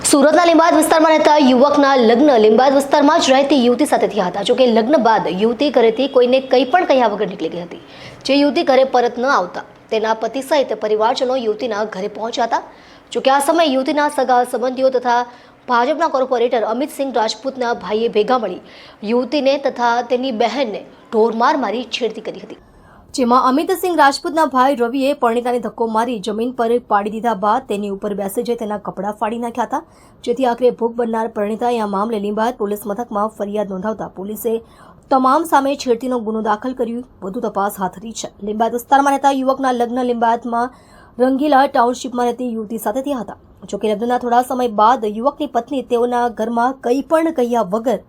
સુરતના લીંબાદ વિસ્તારમાં રહેતા યુવકના લગ્ન લીંબાદ વિસ્તારમાં જ રહેતી યુવતી સાથે થયા હતા. જોકે લગ્ન બાદ યુવતી ઘરેથી કોઈને કંઈ પણ કહ્યા વગર નીકળી ગઈ હતી. જે યુવતી ઘરે પરત ન આવતા તેના પતિ સહિત પરિવારજનો યુવતીના ઘરે પહોંચ્યા હતા. જોકે આ સમયે યુવતીના સગા સંબંધીઓ તથા ભાજપના કોર્પોરેટર અમિતસિંહ રાજપૂતના ભાઈએ ભેગા મળી યુવતીને તથા તેની બહેનને ઢોરમાર મારી છેડતી કરી હતી. જેમાં અમિતસિંહ રાજપૂતના ભાઈ રવિએ પરણિતાને ધક્કો મારી જમીન પર પાડી દીધા બાદ તેની ઉપર બેસી જઈ તેના કપડાં ફાડી નાખ્યા હતા. જેથી આખરે ભોગ બનનાર પરણિતાએ આ મામલે લીંબાદ પોલીસ મથકમાં ફરિયાદ નોંધાવતા પોલીસે તમામ સામે છેડતીનો ગુનો દાખલ કરી વધુ તપાસ હાથ ધરી છે. લીંબાદ વિસ્તારમાં રહેતા યુવકના લગ્ન લીંબાદમાં રંગીલા ટાઉનશીપમાં રહેતી યુવતી સાથે થયા હતા. જોકે લગ્નના થોડા સમય બાદ યુવકની પત્ની તેઓના ઘરમાં કંઈ પણ કહ્યા વગર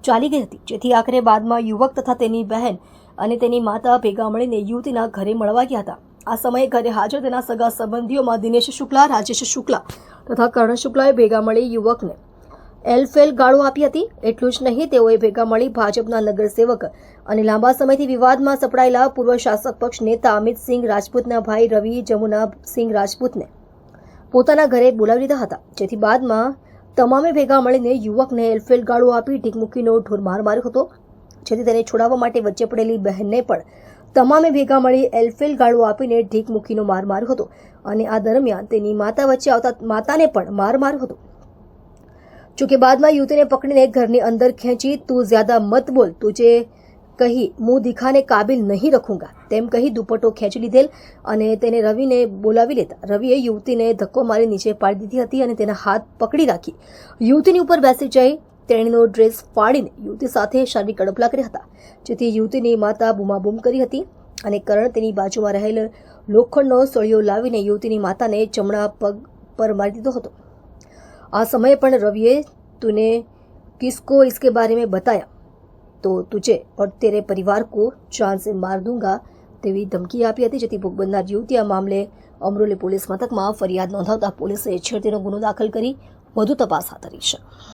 ચાલી ગઈ હતી. જેથી આખરે બાદમાં યુવક તથા તેની બહેન અને તેની માતા ભેગા મળીને યુવતીના ઘરે મળવા ગયા હતા. આ સમયે ઘરે હાજર તેના સગા સંબંધીઓમાં દિનેશ શુક્લા, રાજેશ શુક્લા તથા કર્ણ શુક્લાએ ભેગા મળી યુવકને એલફેલ ગાળો આપી હતી. એટલું જ નહીં, તેઓએ ભેગા મળી ભાજપના નગરસેવક અને લાંબા સમયથી વિવાદમાં સપડાયેલા પૂર્વ શાસક પક્ષ નેતા અમિતસિંહ રાજપૂતના ભાઈ રવિ જમુનાસિંહ રાજપૂતને પોતાના ઘરે બોલાવી લીધા હતા. જેથી બાદમાં તમામે ભેગા મળીને યુવકને એલફેલ ગાળો આપી ઢીકમુકીનો ઢોરમાર માર્યો હતો. જેથી તેને છોડાવવા માટે વચ્ચે પડેલી બહેનને પણ તમામે ભેગા મળી એલફેલ ગાળો આપીને ઢીક મૂકીનો માર માર્યો હતો અને આ દરમિયાન તેની માતા વચ્ચે આવતા માતાને પણ માર માર્યો હતો. જોકે બાદમાં યુવતીને પકડીને ઘરની અંદર ખેંચી તું જ્યાદા મત બોલ, તુજે કહી મુંહ દિખાને કાબિલ નહીં રખુંગા તેમ કહી દુપટ્ટો ખેંચી લીધેલ અને તેને રવિને બોલાવી લેતા રવિએ યુવતીને ધક્કો મારી નીચે પાડી દીધી હતી અને તેના હાથ પકડી રાખી યુવતીની ઉપર બેસી જઈ તેણીનો ડ્રેસ ફાડીને યુવતી સાથે શારીરિક અડપલા કર્યા હતા. જેથી યુવતીની માતા બૂમાબૂમ કરી હતી અને કરણ તેની બાજુમાં રહેલ લોખંડનો સળિયો લાવીને યુવતીની માતાને જમણા પગ પર મારી દીધો હતો. આ સમયે પણ રવિએ તુને કિસકો इसके बारे में बताया तो तुझे और तेरे परिवार को जान से मार दूंगा તેવી ધમકી આપી હતી. જેથી ભોગ બનનાર યુવતી આ મામલે અમરોલી પોલીસ મથકમાં ફરિયાદ નોંધાવતા પોલીસે છેડતીનો ગુનો દાખલ કરી વધુ તપાસ હાથ ધરી છે.